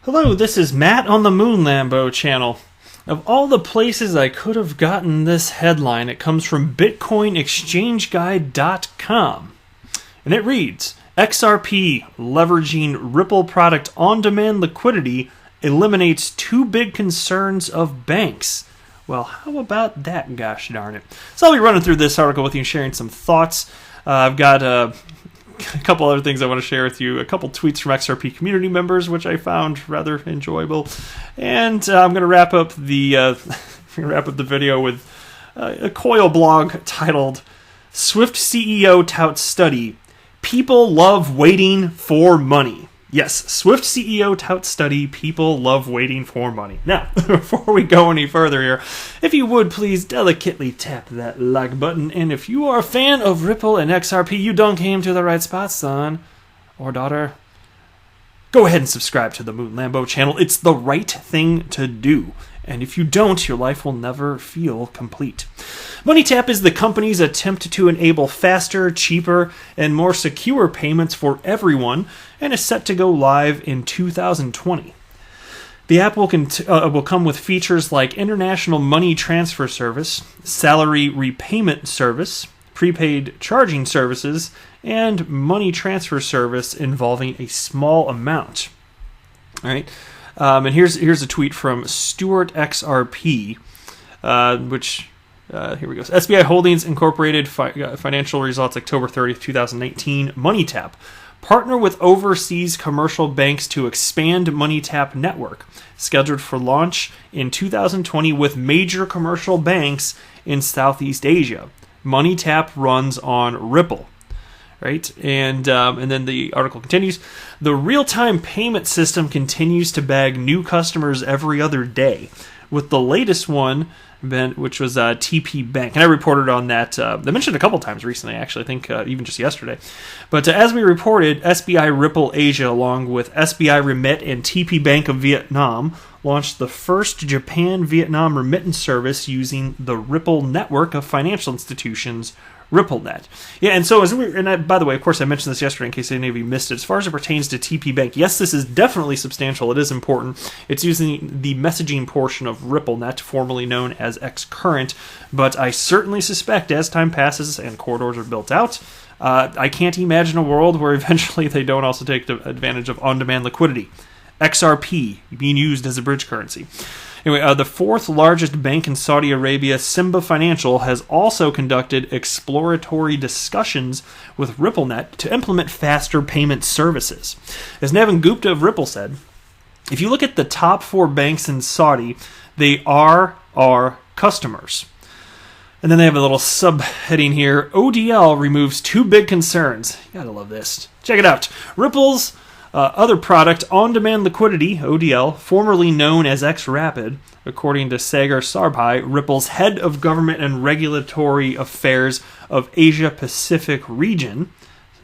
Hello, this is Matt on the Moon Lambo channel. Of all the places I could have gotten this headline, it comes from BitcoinExchangeGuide.com. And it reads, XRP leveraging Ripple product on-demand liquidity eliminates two big concerns of banks. Well, how about that, gosh darn it. So I'll be running through this article with you and sharing some thoughts. I've got a couple other things I want to share with you. A couple tweets from XRP community members, which I found rather enjoyable. And I'm going to wrap up the video with a Coil blog titled Swift CEO Touts Study. People love waiting for money. Yes, Swift CEO touts study. People love waiting for money. Now, before we go any further here, if you would please delicately tap that like button. And if you are a fan of Ripple and XRP, you done came to the right spot, son or daughter. Go ahead and subscribe to the Moon Lambo channel. It's the right thing to do. And if you don't, your life will never feel complete. MoneyTap is the company's attempt to enable faster, cheaper, and more secure payments for everyone, and is set to go live in 2020. The app will come with features like international money transfer service, salary repayment service, prepaid charging services, and money transfer service involving a small amount. All right. And here's a tweet from Stuart XRP, which here we go. SBI Holdings Incorporated financial results October 30th, 2019. MoneyTap. Partner with overseas commercial banks to expand MoneyTap network. Scheduled for launch in 2020 with major commercial banks in Southeast Asia. MoneyTap runs on Ripple. Right, and then the article continues. The real-time payment system continues to bag new customers every other day, with the latest one, which was TP Bank. And I reported on that. I mentioned it a couple times recently, actually. I think even just yesterday. But as we reported, SBI Ripple Asia, along with SBI Remit and TP Bank of Vietnam, launched the first Japan-Vietnam remittance service using the Ripple network of financial institutions, RippleNet. Yeah, and so by the way, of course, I mentioned this yesterday in case any of you missed it. As far as it pertains to TP Bank, yes, this is definitely substantial. It is important. It's using the messaging portion of RippleNet, formerly known as XCurrent, but I certainly suspect as time passes and corridors are built out, I can't imagine a world where eventually they don't also take advantage of on-demand liquidity. XRP being used as a bridge currency. Anyway, the fourth largest bank in Saudi Arabia, Simba Financial, has also conducted exploratory discussions with RippleNet to implement faster payment services. As Navin Gupta of Ripple said, if you look at the top four banks in Saudi, they are our customers. And then they have a little subheading here. ODL removes two big concerns. You gotta love this. Check it out. Ripple's other product, on-demand liquidity, ODL, formerly known as XRapid, according to Sagar Sarabhai, Ripple's head of government and regulatory affairs of Asia-Pacific region,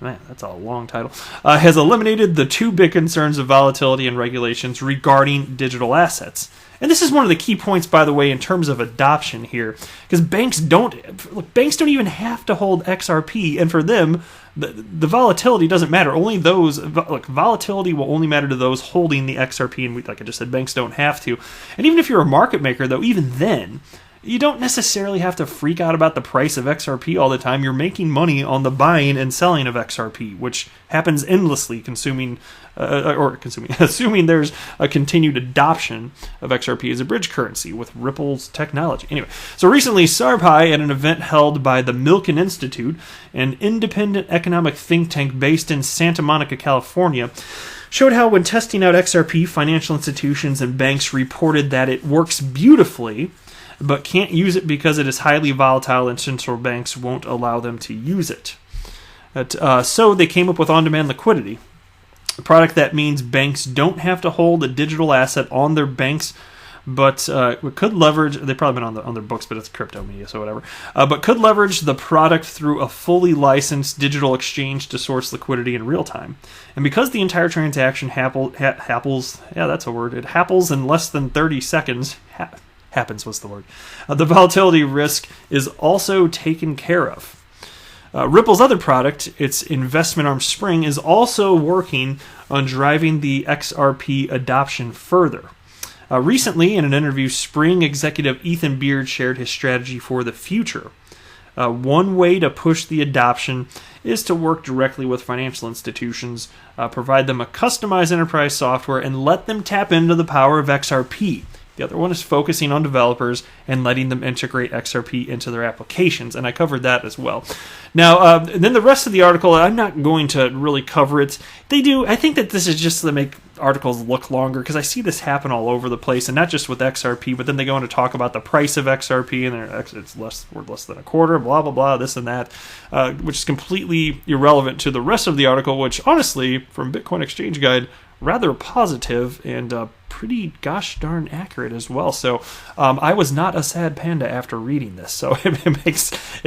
man, that's a long title, has eliminated the two big concerns of volatility and regulations regarding digital assets. And this is one of the key points, by the way, in terms of adoption here, because banks don't even have to hold XRP, and for them, the volatility doesn't matter. Only those, volatility will only matter to those holding the XRP, and like I just said, banks don't have to. And even if you're a market maker, though, even then, you don't necessarily have to freak out about the price of XRP all the time. You're making money on the buying and selling of XRP, which happens endlessly, assuming there's a continued adoption of XRP as a bridge currency with Ripple's technology. Anyway, so recently Sarabhai, at an event held by the Milken Institute, an independent economic think tank based in Santa Monica, California, showed how when testing out XRP, financial institutions and banks reported that it works beautifully, but can't use it because it is highly volatile and central banks won't allow them to use it. So they came up with on-demand liquidity, a product that means banks don't have to hold a digital asset on their banks, but could leverage, they've probably been on their books, but it's crypto media, so whatever, but could leverage the product through a fully licensed digital exchange to source liquidity in real time. And because the entire transaction happens in less than 30 seconds, happens was the word. The volatility risk is also taken care of. Ripple's other product, its investment arm Spring, is also working on driving the XRP adoption further. Recently, in an interview, Spring executive Ethan Beard shared his strategy for the future. One way to push the adoption is to work directly with financial institutions, provide them a customized enterprise software, and let them tap into the power of XRP. The other one is focusing on developers and letting them integrate XRP into their applications, and I covered that as well. Now, then the rest of the article, I'm not going to really cover it. I think that this is just to make articles look longer, because I see this happen all over the place, and not just with XRP, but then they go on to talk about the price of XRP, and it's worth less than a quarter, blah, blah, blah, this and that, which is completely irrelevant to the rest of the article, which, honestly, from Bitcoin Exchange Guide, rather positive and pretty gosh darn accurate as well. So I was not a sad panda after reading this. So it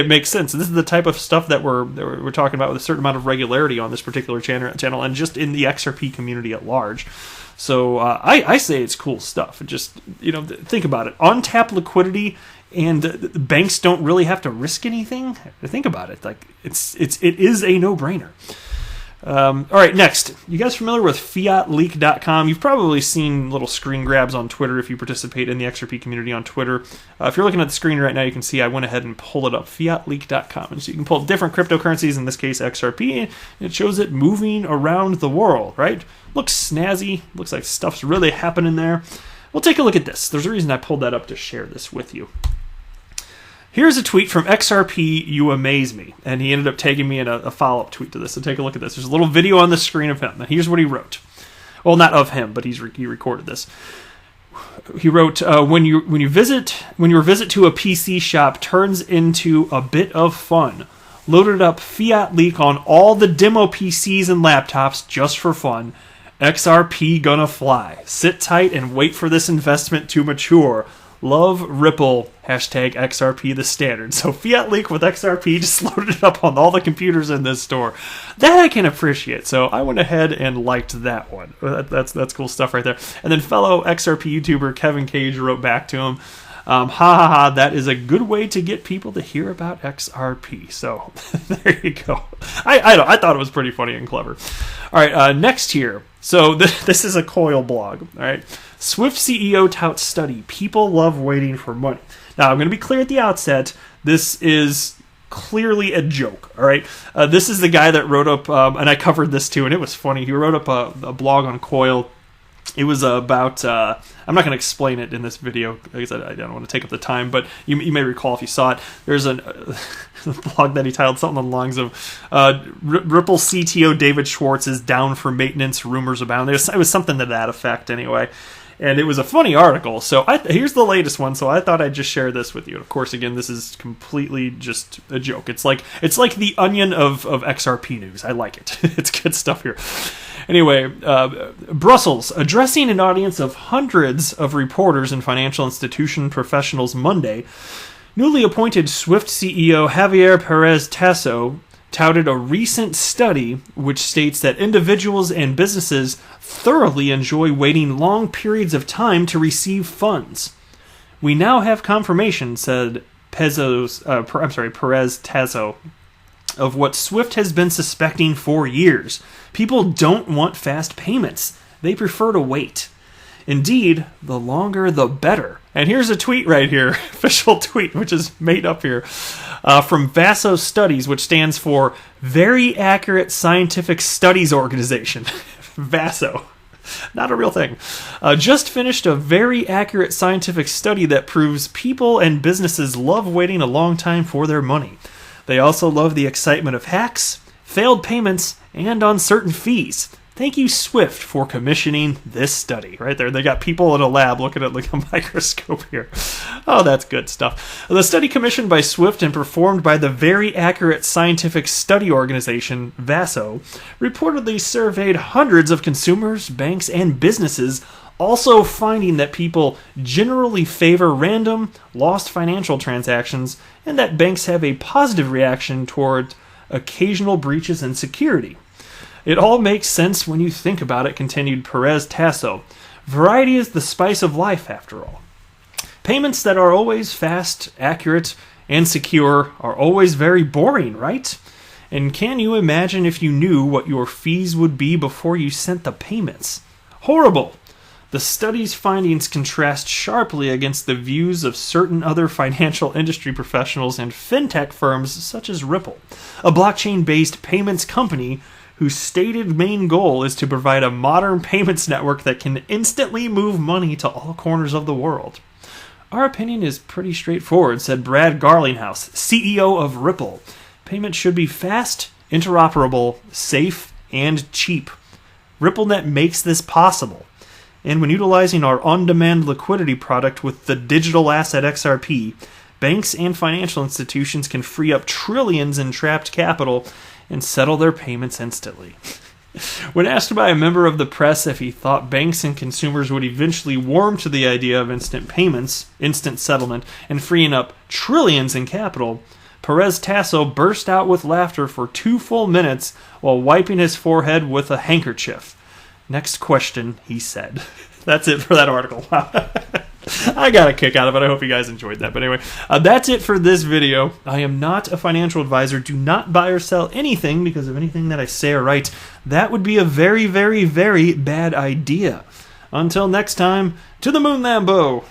makes sense. This is the type of stuff that we're talking about with a certain amount of regularity on this particular channel and just in the XRP community at large. So I say it's cool stuff. Just think about it. On tap liquidity. And banks don't really have to risk anything. Think about it. Like it is a no-brainer. All right, next. You guys familiar with fiatleak.com? You've probably seen little screen grabs on Twitter if you participate in the XRP community on Twitter. If you're looking at the screen right now, you can see I went ahead and pulled it up, fiatleak.com. And so you can pull different cryptocurrencies, in this case XRP, and it shows it moving around the world, right? Looks snazzy. Looks like stuff's really happening there. Well, take a look at this. There's a reason I pulled that up to share this with you. Here's a tweet from XRP, you amaze me. And he ended up tagging me in a follow-up tweet to this. So take a look at this. There's a little video on the screen of him. And here's what he wrote. Well, not of him, but he recorded this. He wrote, when your visit to a PC shop turns into a bit of fun, loaded up Fiat Leak on all the demo PCs and laptops just for fun. XRP gonna fly. Sit tight and wait for this investment to mature. Love Ripple, hashtag XRP the standard. So Fiat Leak with XRP just loaded it up on all the computers in this store. That I can appreciate. So I went ahead and liked that one. That's cool stuff right there. And then fellow XRP YouTuber Kevin Cage wrote back to him, that is a good way to get people to hear about XRP. So there you go. I thought it was pretty funny and clever. All right, next here. So this is a Coil blog. All right, Swift CEO touts study. People love waiting for money. Now I'm going to be clear at the outset. This is clearly a joke. All right, this is the guy that wrote up, and I covered this too, and it was funny. He wrote up a blog on Coil. It was about, I'm not going to explain it in this video because I don't want to take up the time, but you may recall if you saw it, there's a blog that he titled something along the lines of, Ripple CTO David Schwartz is down for maintenance, rumors abound. It was something to that effect anyway. And it was a funny article. So here's the latest one. So I thought I'd just share this with you. And of course, again, this is completely just a joke. It's like the Onion of XRP news. I like it. It's good stuff here. Anyway, Brussels, addressing an audience of hundreds of reporters and financial institution professionals Monday, newly appointed Swift CEO Javier Perez Tasso touted a recent study which states that individuals and businesses thoroughly enjoy waiting long periods of time to receive funds. We now have confirmation, said Perez Tasso, of what Swift has been suspecting for years. People don't want fast payments. They prefer to wait. Indeed, the longer the better. And here's a tweet right here, official tweet, which is made up here, from VASO Studies, which stands for Very Accurate Scientific Studies Organization. VASO. Not a real thing. Just finished a very accurate scientific study that proves people and businesses love waiting a long time for their money. They also love the excitement of hacks, failed payments, and uncertain fees. Thank you, Swift, for commissioning this study. Right there, they got people in a lab looking at like a microscope here. Oh, that's good stuff. The study commissioned by Swift and performed by the Very Accurate Scientific Study Organization, VASO, reportedly surveyed hundreds of consumers, banks, and businesses, also finding that people generally favor random, lost financial transactions, and that banks have a positive reaction toward occasional breaches in security. It all makes sense when you think about it, continued Perez Tasso. Variety is the spice of life, after all. Payments that are always fast, accurate, and secure are always very boring, right? And can you imagine if you knew what your fees would be before you sent the payments? Horrible! The study's findings contrast sharply against the views of certain other financial industry professionals and fintech firms such as Ripple, a blockchain-based payments company whose stated main goal is to provide a modern payments network that can instantly move money to all corners of the world. Our opinion is pretty straightforward, said Brad Garlinghouse, CEO of Ripple. Payments should be fast, interoperable, safe, and cheap. RippleNet makes this possible. And when utilizing our on-demand liquidity product with the digital asset XRP, banks and financial institutions can free up trillions in trapped capital and settle their payments instantly. When asked by a member of the press if he thought banks and consumers would eventually warm to the idea of instant payments, instant settlement, and freeing up trillions in capital, Perez Tasso burst out with laughter for 2 full minutes while wiping his forehead with a handkerchief. Next question, he said. That's it for that article. I got a kick out of it. I hope you guys enjoyed that. But anyway, that's it for this video. I am not a financial advisor. Do not buy or sell anything because of anything that I say or write. That would be a very, very, very bad idea. Until next time, to the moon, Lambo!